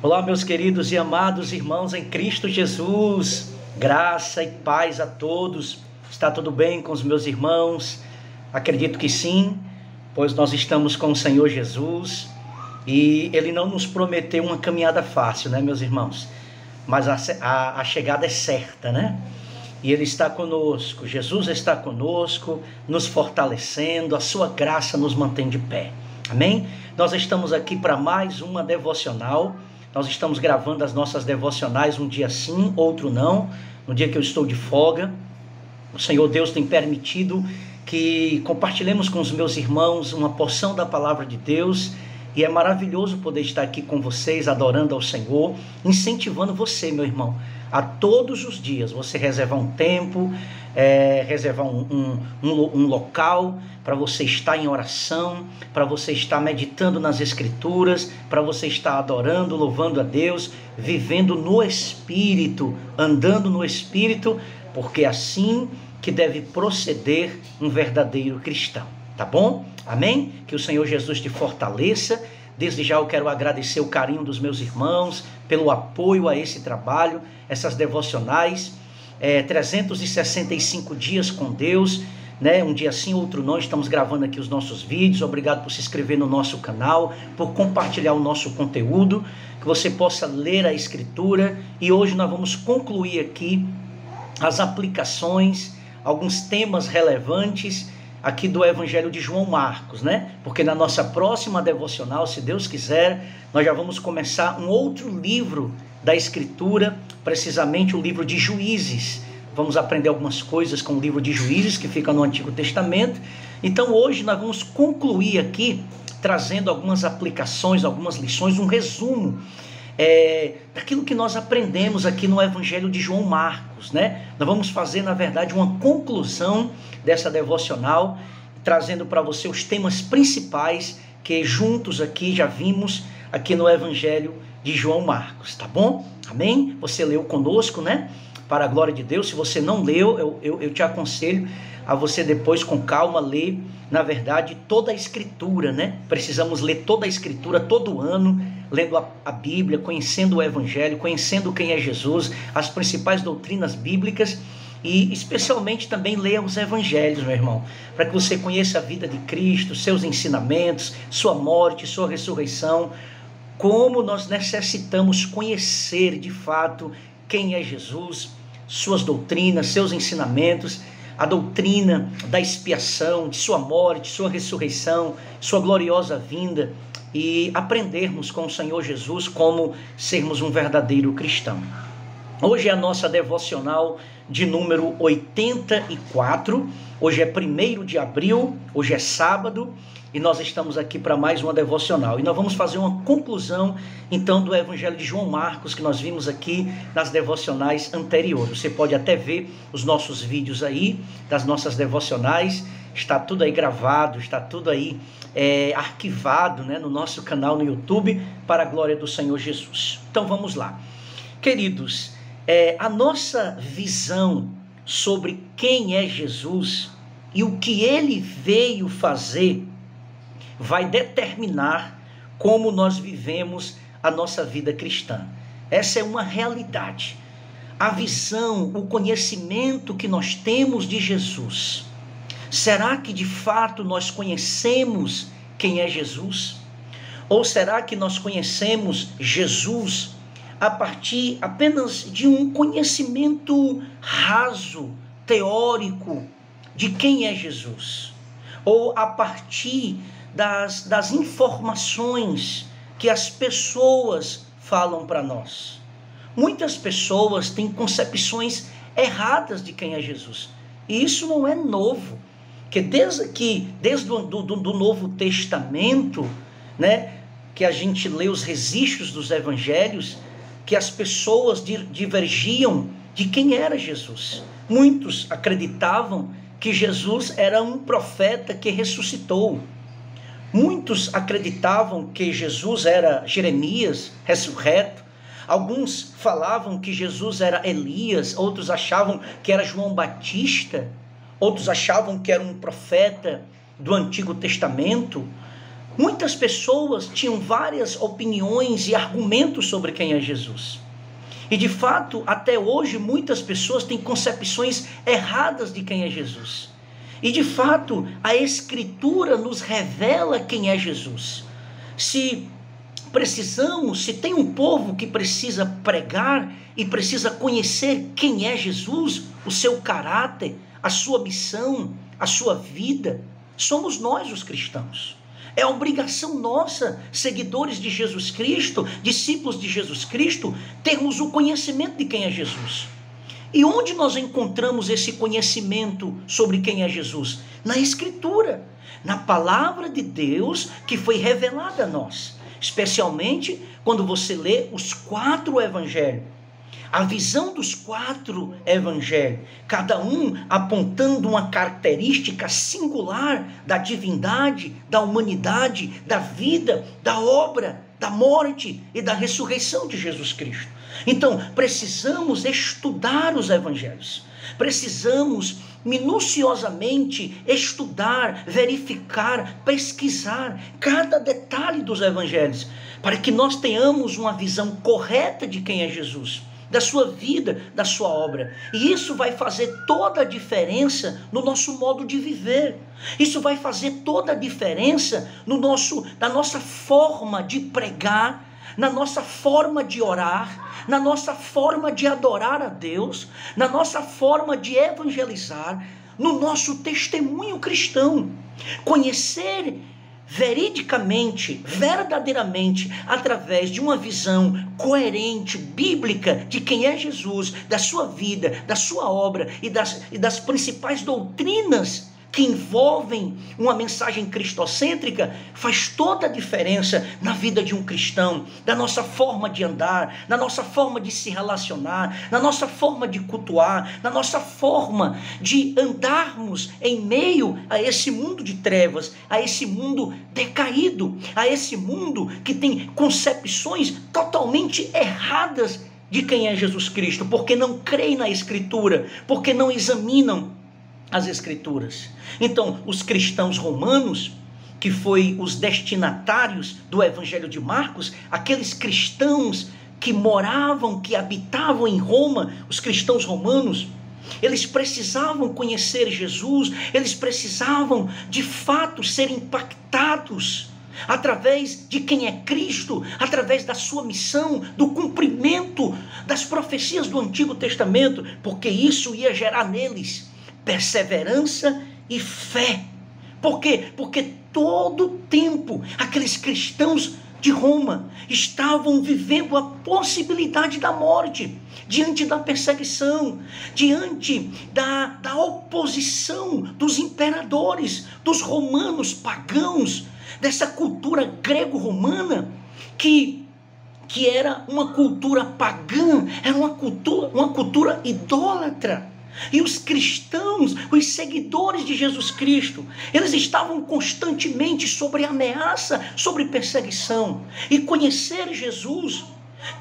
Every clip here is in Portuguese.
Olá, meus queridos e amados irmãos em Cristo Jesus, graça e paz a todos. Está tudo bem com os meus irmãos? Acredito que sim, pois nós estamos com o Senhor Jesus e Ele não nos prometeu uma caminhada fácil, né, meus irmãos? Mas a chegada é certa, né? E Ele está conosco, Jesus está conosco, nos fortalecendo, a sua graça nos mantém de pé. Amém? Nós estamos aqui para mais uma devocional. Nós estamos gravando as nossas devocionais um dia sim, outro não, no dia que eu estou de folga. O Senhor Deus tem permitido que compartilhemos com os meus irmãos uma porção da palavra de Deus, e é maravilhoso poder estar aqui com vocês, adorando ao Senhor, incentivando você, meu irmão, a todos os dias você reservar um tempo, reservar um local para você estar em oração, para você estar meditando nas Escrituras, para você estar adorando, louvando a Deus, vivendo no Espírito, andando no Espírito, porque é assim que deve proceder um verdadeiro cristão, tá bom? Amém? Que o Senhor Jesus te fortaleça. Desde já eu quero agradecer o carinho dos meus irmãos, pelo apoio a esse trabalho, essas devocionais, 365 dias com Deus, né? Um dia sim, outro não, estamos gravando aqui os nossos vídeos. Obrigado por se inscrever no nosso canal, por compartilhar o nosso conteúdo, que você possa ler a Escritura. E hoje nós vamos concluir aqui as aplicações, alguns temas relevantes aqui do Evangelho de João Marcos, né? Porque na nossa próxima devocional, se Deus quiser, nós já vamos começar um outro livro da Escritura, precisamente o livro de Juízes. Vamos aprender algumas coisas com o livro de Juízes, que fica no Antigo Testamento. Então hoje nós vamos concluir aqui, trazendo algumas aplicações, algumas lições, um resumo daquilo que nós aprendemos aqui no Evangelho de João Marcos, né? Nós vamos fazer, na verdade, uma conclusão dessa devocional, trazendo para você os temas principais que juntos aqui já vimos aqui no Evangelho de João Marcos, tá bom? Amém? Você leu conosco, né? Para a glória de Deus. Se você não leu, eu te aconselho a você depois com calma ler, na verdade, toda a Escritura, né? Precisamos ler toda a Escritura todo ano, lendo a Bíblia, conhecendo o Evangelho, conhecendo quem é Jesus, as principais doutrinas bíblicas, e especialmente também leia os Evangelhos, meu irmão, para que você conheça a vida de Cristo, seus ensinamentos, sua morte, sua ressurreição, como nós necessitamos conhecer de fato quem é Jesus, suas doutrinas, seus ensinamentos, a doutrina da expiação, de sua morte, sua ressurreição, sua gloriosa vinda, e aprendermos com o Senhor Jesus como sermos um verdadeiro cristão. Hoje é a nossa devocional de número 84, hoje é 1º de abril, hoje é sábado, e nós estamos aqui para mais uma devocional. E nós vamos fazer uma conclusão, então, do Evangelho de João Marcos, que nós vimos aqui nas devocionais anteriores. Você pode até ver os nossos vídeos aí, das nossas devocionais, está tudo aí gravado, está tudo aí arquivado, né, no nosso canal no YouTube, para a glória do Senhor Jesus. Então vamos lá. Queridos, a nossa visão sobre quem é Jesus e o que Ele veio fazer vai determinar como nós vivemos a nossa vida cristã. Essa é uma realidade. A visão, o conhecimento que nós temos de Jesus, será que de fato nós conhecemos quem é Jesus? Ou será que nós conhecemos Jesus a partir apenas de um conhecimento raso, teórico, de quem é Jesus? Ou a partir das informações que as pessoas falam para nós? Muitas pessoas têm concepções erradas de quem é Jesus. E isso não é novo. Porque desde do Novo Testamento, né, que a gente lê os registros dos evangelhos, que as pessoas divergiam de quem era Jesus. Muitos acreditavam que Jesus era um profeta que ressuscitou. Muitos acreditavam que Jesus era Jeremias ressurreto. Alguns falavam que Jesus era Elias, outros achavam que era João Batista, outros achavam que era um profeta do Antigo Testamento. Muitas pessoas tinham várias opiniões e argumentos sobre quem é Jesus. E de fato, até hoje, muitas pessoas têm concepções erradas de quem é Jesus. E de fato, a Escritura nos revela quem é Jesus. Se tem um povo que precisa pregar e precisa conhecer quem é Jesus, o seu caráter, a sua missão, a sua vida, somos nós os cristãos. É obrigação nossa, seguidores de Jesus Cristo, discípulos de Jesus Cristo, termos o conhecimento de quem é Jesus. E onde nós encontramos esse conhecimento sobre quem é Jesus? Na Escritura, na palavra de Deus que foi revelada a nós. Especialmente quando você lê os 4 evangelhos. A visão dos 4 evangelhos, cada um apontando uma característica singular da divindade, da humanidade, da vida, da obra, da morte e da ressurreição de Jesus Cristo. Então, precisamos estudar os evangelhos. Precisamos minuciosamente estudar, verificar, pesquisar cada detalhe dos evangelhos, para que nós tenhamos uma visão correta de quem é Jesus, da sua vida, da sua obra. E isso vai fazer toda a diferença no nosso modo de viver. Isso vai fazer toda a diferença na nossa forma de pregar, na nossa forma de orar, na nossa forma de adorar a Deus, na nossa forma de evangelizar, no nosso testemunho cristão. Conhecer veridicamente, verdadeiramente, através de uma visão coerente, bíblica, de quem é Jesus, da sua vida, da sua obra e das principais doutrinas que envolvem uma mensagem cristocêntrica, faz toda a diferença na vida de um cristão, da nossa forma de andar, na nossa forma de se relacionar, na nossa forma de cultuar, na nossa forma de andarmos em meio a esse mundo de trevas, a esse mundo decaído, a esse mundo que tem concepções totalmente erradas de quem é Jesus Cristo, porque não creem na Escritura, porque não examinam as Escrituras. Então, os cristãos romanos, que foi os destinatários do Evangelho de Marcos, aqueles cristãos que moravam, que habitavam em Roma, os cristãos romanos, eles precisavam conhecer Jesus, eles precisavam de fato ser impactados através de quem é Cristo, através da sua missão, do cumprimento das profecias do Antigo Testamento, porque isso ia gerar neles perseverança e fé. Por quê? Porque todo o tempo aqueles cristãos de Roma estavam vivendo a possibilidade da morte, diante da perseguição, diante da oposição dos imperadores, dos romanos pagãos, dessa cultura grego-romana que era uma cultura pagã, era uma cultura idólatra. E os cristãos, os seguidores de Jesus Cristo, eles estavam constantemente sobre ameaça, sobre perseguição. E conhecer Jesus,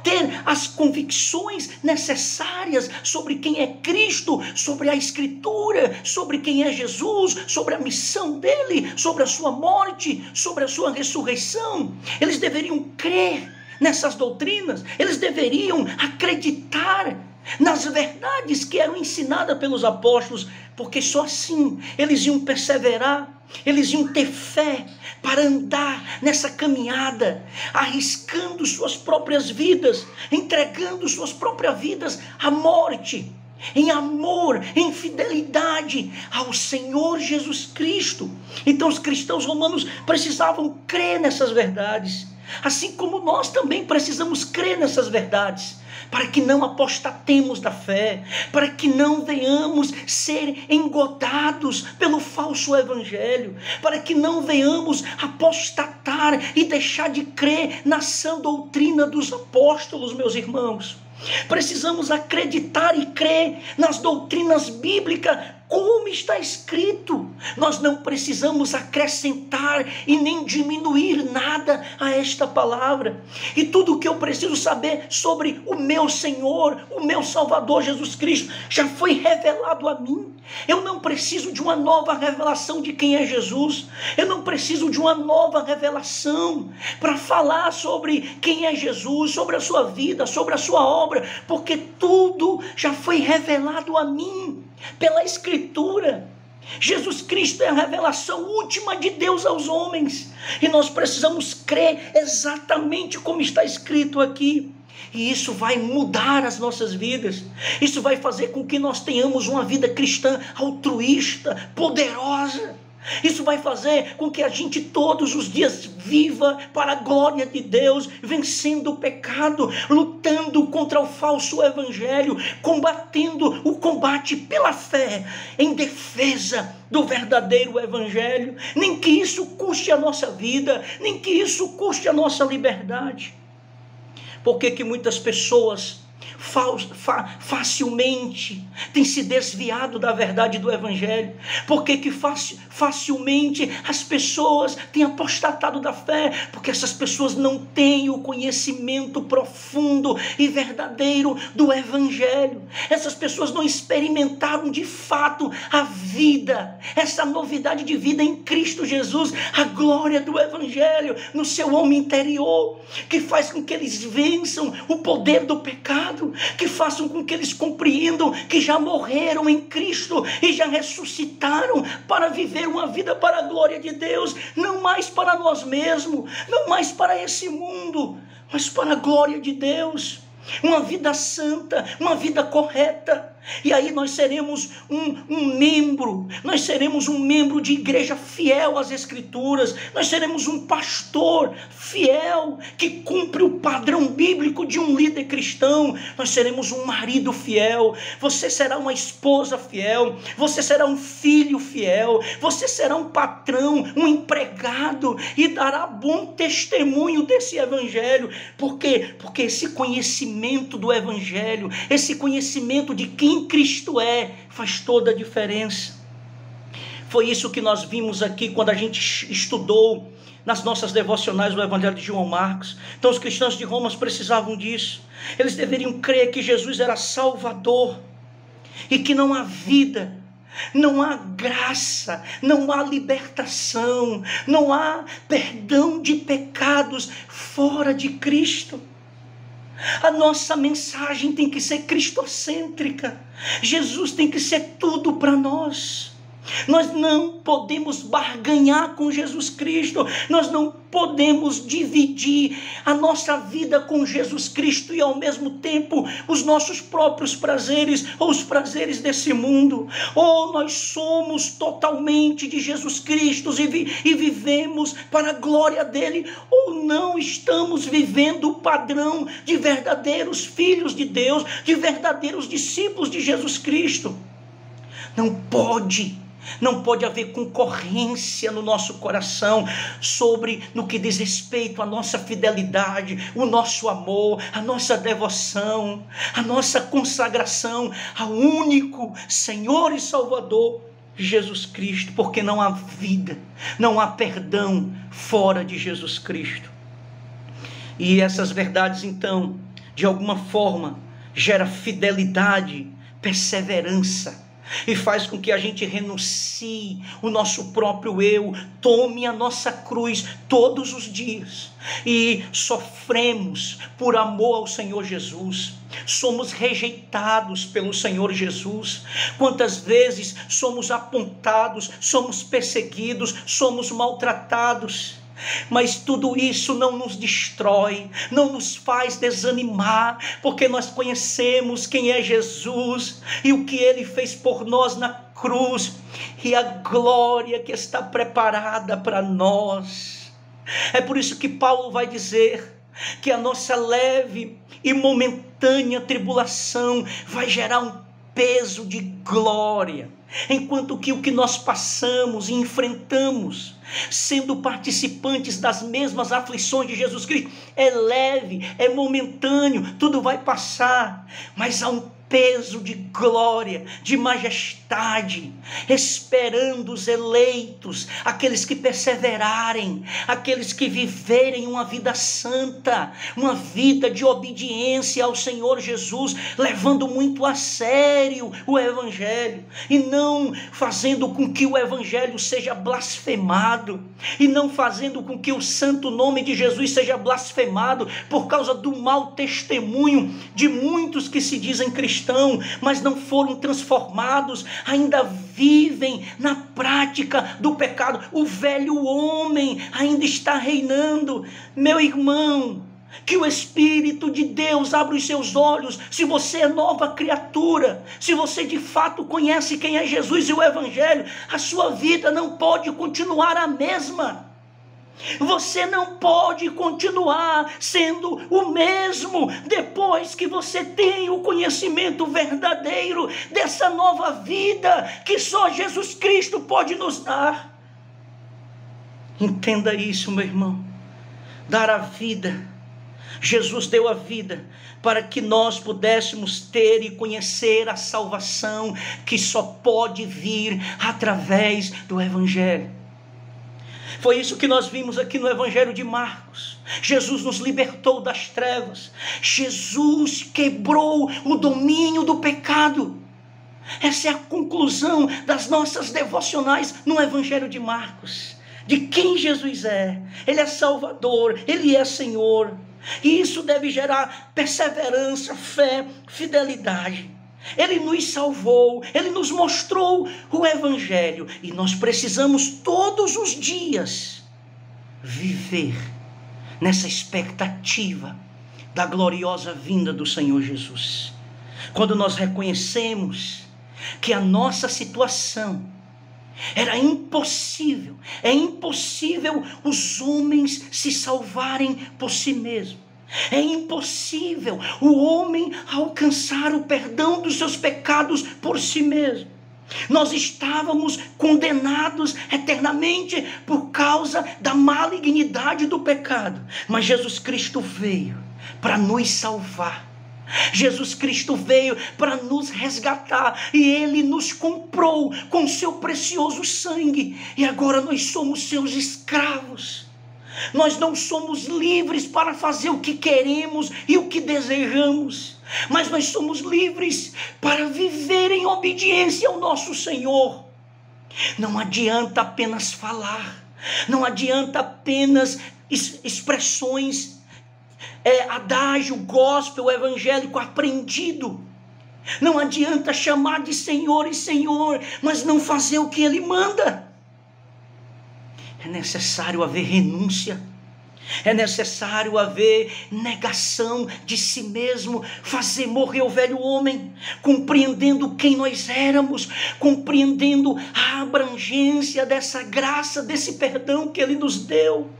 ter as convicções necessárias sobre quem é Cristo, sobre a Escritura, sobre quem é Jesus, sobre a missão dele, sobre a sua morte, sobre a sua ressurreição. Eles deveriam crer nessas doutrinas, eles deveriam acreditar nas verdades que eram ensinadas pelos apóstolos, porque só assim eles iam perseverar, eles iam ter fé para andar nessa caminhada, arriscando suas próprias vidas, entregando suas próprias vidas à morte, em amor, em fidelidade ao Senhor Jesus Cristo. Então os cristãos romanos precisavam crer nessas verdades, assim como nós também precisamos crer nessas verdades, para que não apostatemos da fé, para que não venhamos ser engodados pelo falso evangelho, para que não venhamos apostatar e deixar de crer na sã doutrina dos apóstolos, meus irmãos. Precisamos acreditar e crer nas doutrinas bíblicas, como está escrito. Nós não precisamos acrescentar e nem diminuir nada a esta palavra. E tudo o que eu preciso saber sobre o meu Senhor, o meu Salvador Jesus Cristo já foi revelado a mim. Eu não preciso de uma nova revelação de quem é Jesus. Eu não preciso de uma nova revelação para falar sobre quem é Jesus, sobre a sua vida, sobre a sua obra, porque tudo já foi revelado a mim pela Escritura. Jesus Cristo é a revelação última de Deus aos homens, e nós precisamos crer exatamente como está escrito aqui, e isso vai mudar as nossas vidas. Isso vai fazer com que nós tenhamos uma vida cristã altruísta, poderosa. Isso vai fazer com que a gente todos os dias viva para a glória de Deus, vencendo o pecado, lutando contra o falso evangelho, combatendo o combate pela fé, em defesa do verdadeiro evangelho. Nem que isso custe a nossa vida, nem que isso custe a nossa liberdade. Por que muitas pessoas facilmente têm se desviado da verdade do evangelho? Por que facilmente as pessoas têm apostatado da fé? Porque essas pessoas não têm o conhecimento profundo e verdadeiro do evangelho. Essas pessoas não experimentaram de fato a vida, essa novidade de vida em Cristo Jesus, a glória do evangelho no seu homem interior, que faz com que eles vençam o poder do pecado, que façam com que eles compreendam que já morreram em Cristo e já ressuscitaram para viver uma vida para a glória de Deus, não mais para nós mesmos, não mais para esse mundo, mas para a glória de Deus. Uma vida santa, uma vida correta. E aí nós seremos nós seremos um membro de igreja fiel às Escrituras, nós seremos um pastor fiel, que cumpre o padrão bíblico de um líder cristão, nós seremos um marido fiel, você será uma esposa fiel, você será um filho fiel, você será um patrão, um empregado, e dará bom testemunho desse evangelho. Por quê? Porque esse conhecimento do evangelho, esse conhecimento de quem Cristo faz toda a diferença. Foi isso que nós vimos aqui quando a gente estudou nas nossas devocionais o Evangelho de João Marcos. Então os cristãos de Roma precisavam disso. Eles deveriam crer que Jesus era Salvador e que não há vida, não há graça, não há libertação, não há perdão de pecados fora de Cristo. A nossa mensagem tem que ser cristocêntrica. Jesus tem que ser tudo para nós. Nós não podemos barganhar com Jesus Cristo. Nós não podemos dividir a nossa vida com Jesus Cristo e ao mesmo tempo os nossos próprios prazeres ou os prazeres desse mundo. Ou nós somos totalmente de Jesus Cristo e vivemos para a glória dele, ou não estamos vivendo o padrão de verdadeiros filhos de Deus, de verdadeiros discípulos de Jesus Cristo. Não pode haver concorrência no nosso coração no que diz respeito à nossa fidelidade, o nosso amor, a nossa devoção, a nossa consagração ao único Senhor e Salvador, Jesus Cristo, porque não há vida, não há perdão fora de Jesus Cristo. E essas verdades, então, de alguma forma, geram fidelidade, perseverança, e faz com que a gente renuncie o nosso próprio eu, tome a nossa cruz todos os dias e sofremos por amor ao Senhor Jesus. Somos rejeitados pelo Senhor Jesus. Quantas vezes somos apontados, somos perseguidos, somos maltratados. Mas tudo isso não nos destrói, não nos faz desanimar, porque nós conhecemos quem é Jesus e o que ele fez por nós na cruz e a glória que está preparada para nós. É por isso que Paulo vai dizer que a nossa leve e momentânea tribulação vai gerar um peso de glória, enquanto que o que nós passamos e enfrentamos, sendo participantes das mesmas aflições de Jesus Cristo, é leve, é momentâneo, tudo vai passar, mas há um peso de glória, de majestade, esperando os eleitos, aqueles que perseverarem, aqueles que viverem uma vida santa, uma vida de obediência ao Senhor Jesus, levando muito a sério o Evangelho, e não fazendo com que o Evangelho seja blasfemado, e não fazendo com que o santo nome de Jesus seja blasfemado por causa do mau testemunho de muitos que se dizem cristãos, mas não foram transformados, ainda vivem na prática do pecado. O velho homem ainda está reinando. Meu irmão, que o Espírito de Deus abra os seus olhos. Se você é nova criatura, se você de fato conhece quem é Jesus e o Evangelho, a sua vida não pode continuar a mesma. Você não pode continuar sendo o mesmo depois que você tem o conhecimento verdadeiro dessa nova vida que só Jesus Cristo pode nos dar. Entenda isso, meu irmão. Dar a vida. Jesus deu a vida para que nós pudéssemos ter e conhecer a salvação que só pode vir através do Evangelho. Foi isso que nós vimos aqui no Evangelho de Marcos. Jesus nos libertou das trevas. Jesus quebrou o domínio do pecado. Essa é a conclusão das nossas devocionais no Evangelho de Marcos. De quem Jesus é. Ele é Salvador, Ele é Senhor. E isso deve gerar perseverança, fé, fidelidade. Ele nos salvou, Ele nos mostrou o Evangelho, e nós precisamos todos os dias viver nessa expectativa da gloriosa vinda do Senhor Jesus. Quando nós reconhecemos que a nossa situação era impossível, é impossível os homens se salvarem por si mesmos. É impossível o homem alcançar o perdão dos seus pecados por si mesmo. Nós estávamos condenados eternamente por causa da malignidade do pecado. Mas Jesus Cristo veio para nos salvar. Jesus Cristo veio para nos resgatar, e Ele nos comprou com seu precioso sangue, e agora nós somos seus escravos. Nós não somos livres para fazer o que queremos e o que desejamos, mas nós somos livres para viver em obediência ao nosso Senhor. Não adianta apenas falar, não adianta apenas expressões, adágio, gospel, evangélico aprendido. Não adianta chamar de Senhor e Senhor, mas não fazer o que Ele manda. É necessário haver renúncia, é necessário haver negação de si mesmo, fazer morrer o velho homem, compreendendo quem nós éramos, compreendendo a abrangência dessa graça, desse perdão que Ele nos deu.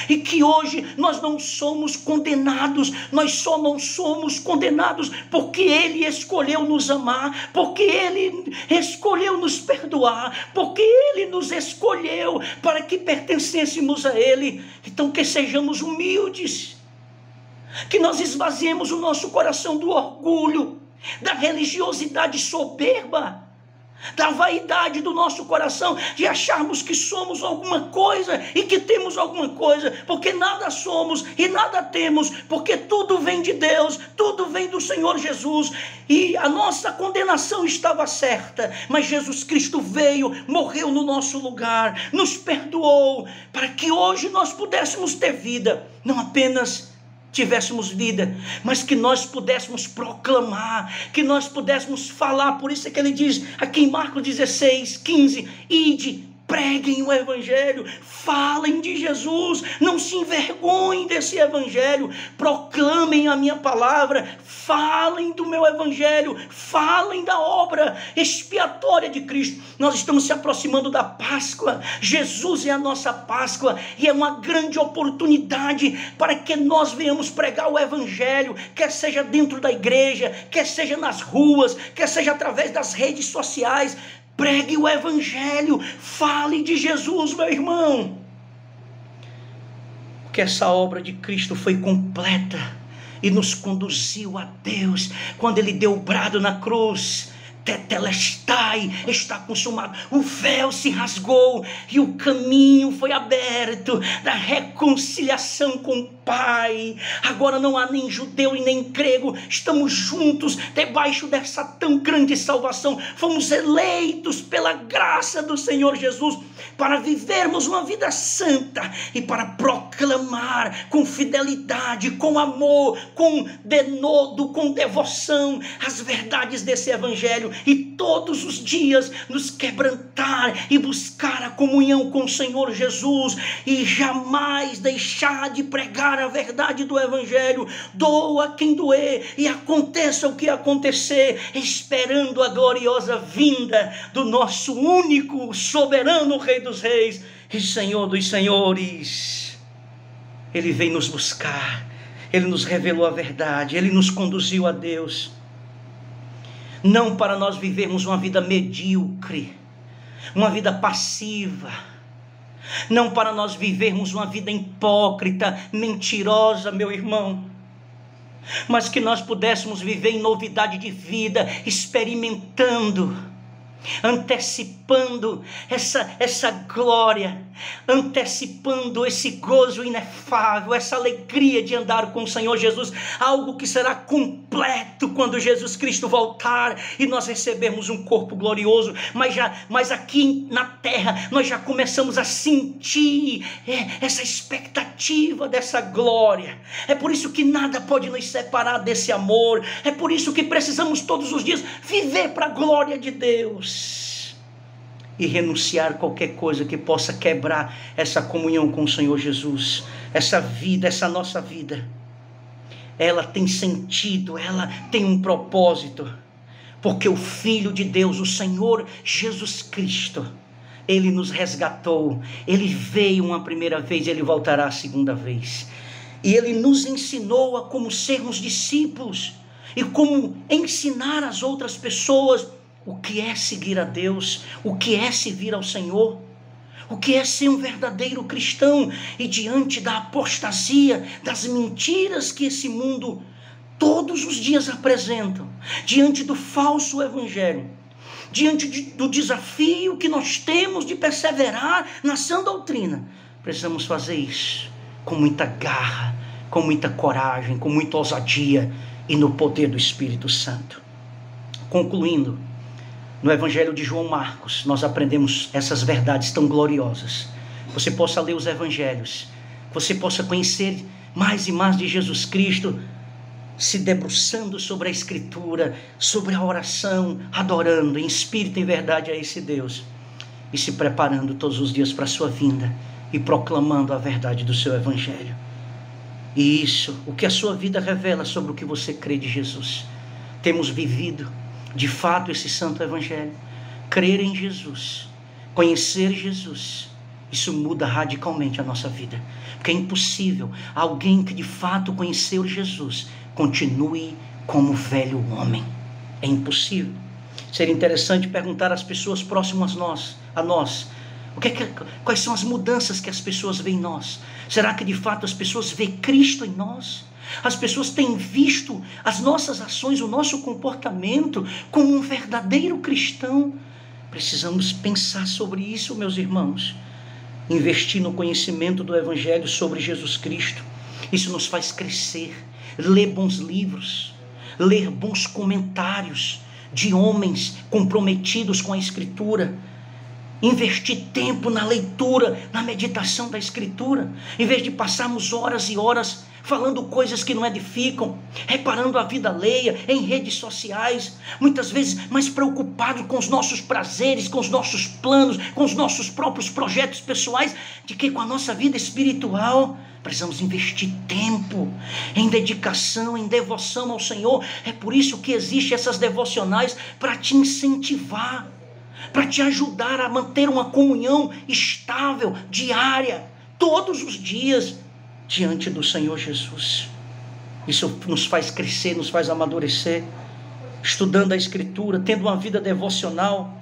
E que hoje nós não somos condenados, nós só não somos condenados porque Ele escolheu nos amar, porque Ele escolheu nos perdoar, porque Ele nos escolheu para que pertencêssemos a Ele. Então que sejamos humildes, que nós esvaziemos o nosso coração do orgulho, da religiosidade soberba, da vaidade do nosso coração, de acharmos que somos alguma coisa e que temos alguma coisa, porque nada somos e nada temos, porque tudo vem de Deus, tudo vem do Senhor Jesus, e a nossa condenação estava certa, mas Jesus Cristo veio, morreu no nosso lugar, nos perdoou, para que hoje nós pudéssemos ter vida, não apenas tivéssemos vida, mas que nós pudéssemos proclamar, que nós pudéssemos falar. Por isso é que ele diz aqui em Marcos 16, 15, ide, preguem o Evangelho, falem de Jesus, não se envergonhem desse Evangelho, proclamem a minha palavra, falem do meu Evangelho, falem da obra expiatória de Cristo. Nós estamos se aproximando da Páscoa, Jesus é a nossa Páscoa, e é uma grande oportunidade para que nós venhamos pregar o Evangelho, quer seja dentro da igreja, quer seja nas ruas, quer seja através das redes sociais. Pregue o Evangelho, fale de Jesus, meu irmão, porque essa obra de Cristo foi completa e nos conduziu a Deus. Quando ele deu o brado na cruz, tetelestai, está consumado, o véu se rasgou e o caminho foi aberto da reconciliação com o Pai. Agora não há nem judeu e nem grego, estamos juntos debaixo dessa tão grande salvação. Fomos eleitos pela graça do Senhor Jesus para vivermos uma vida santa e para proclamar com fidelidade, com amor, com denodo, com devoção as verdades desse evangelho, e todos os dias nos quebrantar e buscar a comunhão com o Senhor Jesus, e jamais deixar de pregar a verdade do evangelho, doa quem doer e aconteça o que acontecer, esperando a gloriosa vinda do nosso único, soberano Rei dos Reis e Senhor dos Senhores. Ele veio nos buscar, ele nos revelou a verdade, ele nos conduziu a Deus, não para nós vivermos uma vida medíocre, uma vida passiva, não para nós vivermos uma vida hipócrita, mentirosa, meu irmão, mas que nós pudéssemos viver em novidade de vida, experimentando, antecipando essa glória, antecipando esse gozo inefável, essa alegria de andar com o Senhor Jesus, algo que será completo quando Jesus Cristo voltar e nós recebermos um corpo glorioso. Mas aqui na terra nós já começamos a sentir essa expectativa dessa glória. É por isso que nada pode nos separar desse amor, é por isso que precisamos todos os dias viver para a glória de Deus e renunciar a qualquer coisa que possa quebrar essa comunhão com o Senhor Jesus. Essa vida, essa nossa vida, ela tem sentido, ela tem um propósito, porque o Filho de Deus, o Senhor Jesus Cristo, ele nos resgatou, ele veio uma primeira vez, ele voltará a segunda vez, e ele nos ensinou a como sermos discípulos e como ensinar as outras pessoas o que é seguir a Deus, o que é servir ao Senhor, o que é ser um verdadeiro cristão. E diante da apostasia, das mentiras que esse mundo todos os dias apresentam, diante do falso evangelho, diante do desafio que nós temos de perseverar na sã doutrina, precisamos fazer isso com muita garra, com muita coragem, com muita ousadia e no poder do Espírito Santo. Concluindo, no Evangelho de João Marcos, nós aprendemos essas verdades tão gloriosas. Você possa ler os Evangelhos, você possa conhecer mais e mais de Jesus Cristo, se debruçando sobre a Escritura, sobre a oração, adorando em espírito e em verdade a esse Deus, e se preparando todos os dias para a sua vinda, e proclamando a verdade do seu Evangelho. E isso, o que a sua vida revela sobre o que você crê de Jesus. Temos vivido de fato esse santo evangelho, crer em Jesus, conhecer Jesus, isso muda radicalmente a nossa vida, porque é impossível alguém que de fato conheceu Jesus continue como velho homem. É impossível. Seria interessante perguntar às pessoas próximas a nós, quais são as mudanças que as pessoas veem em nós? Será que de fato as pessoas veem Cristo em nós? As pessoas têm visto as nossas ações, o nosso comportamento como um verdadeiro cristão? Precisamos pensar sobre isso, meus irmãos. Investir no conhecimento do Evangelho sobre Jesus Cristo. Isso nos faz crescer. Ler bons livros, ler bons comentários de homens comprometidos com a Escritura. Investir tempo na leitura, na meditação da Escritura, em vez de passarmos horas e horas falando coisas que não edificam, reparando a vida alheia em redes sociais, muitas vezes mais preocupados com os nossos prazeres, com os nossos planos, com os nossos próprios projetos pessoais, de que com a nossa vida espiritual. Precisamos investir tempo em dedicação, em devoção ao Senhor. É por isso que existem essas devocionais, para te incentivar, para te ajudar a manter uma comunhão estável, diária, todos os dias, diante do Senhor Jesus. Isso nos faz crescer, nos faz amadurecer, estudando a Escritura, tendo uma vida devocional.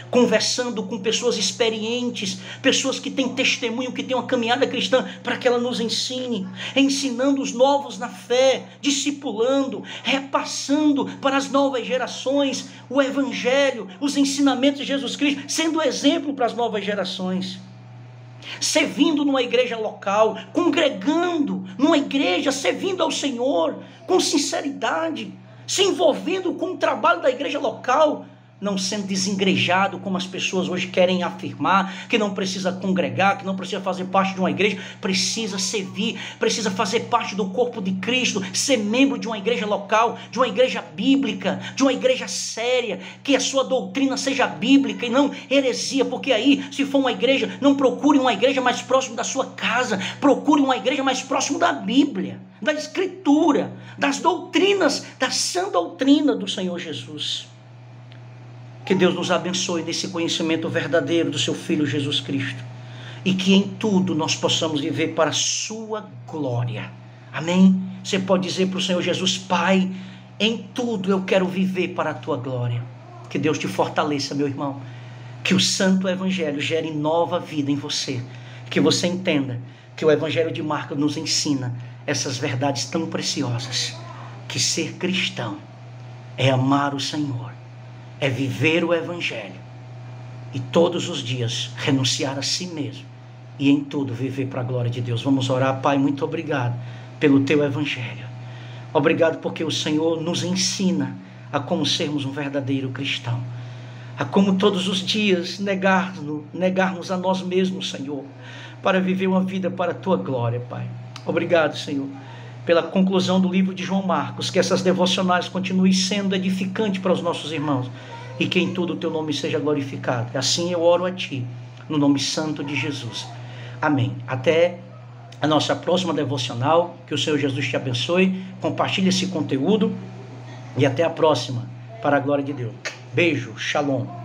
conversando com pessoas experientes, pessoas que têm testemunho, que têm uma caminhada cristã, para que ela nos ensine, ensinando os novos na fé, discipulando, repassando para as novas gerações o Evangelho, os ensinamentos de Jesus Cristo, sendo exemplo para as novas gerações. Servindo numa igreja local, congregando numa igreja, servindo ao Senhor com sinceridade, se envolvendo com o trabalho da igreja local, não sendo desengrejado como as pessoas hoje querem afirmar, que não precisa congregar, que não precisa fazer parte de uma igreja, precisa servir, precisa fazer parte do corpo de Cristo, ser membro de uma igreja local, de uma igreja bíblica, de uma igreja séria, que a sua doutrina seja bíblica e não heresia, porque aí, se for uma igreja, não procure uma igreja mais próximo da sua casa, procure uma igreja mais próximo da Bíblia, da Escritura, das doutrinas, da sã doutrina do Senhor Jesus. Que Deus nos abençoe nesse conhecimento verdadeiro do seu Filho Jesus Cristo. E que em tudo nós possamos viver para a sua glória. Amém? Você pode dizer para o Senhor Jesus: Pai, em tudo eu quero viver para a tua glória. Que Deus te fortaleça, meu irmão. Que o Santo Evangelho gere nova vida em você. Que você entenda que o Evangelho de Marcos nos ensina essas verdades tão preciosas. Que ser cristão é amar o Senhor, é viver o Evangelho e todos os dias renunciar a si mesmo e em tudo viver para a glória de Deus. Vamos orar. Pai, muito obrigado pelo teu Evangelho. Obrigado porque o Senhor nos ensina a como sermos um verdadeiro cristão, a como todos os dias negarmos a nós mesmos, Senhor, para viver uma vida para a tua glória, Pai. Obrigado, Senhor, pela conclusão do livro de João Marcos, que essas devocionais continuem sendo edificantes para os nossos irmãos, e que em tudo o teu nome seja glorificado. Assim eu oro a ti, no nome santo de Jesus. Amém. Até a nossa próxima devocional. Que o Senhor Jesus te abençoe. Compartilhe esse conteúdo e até a próxima, para a glória de Deus. Beijo, shalom.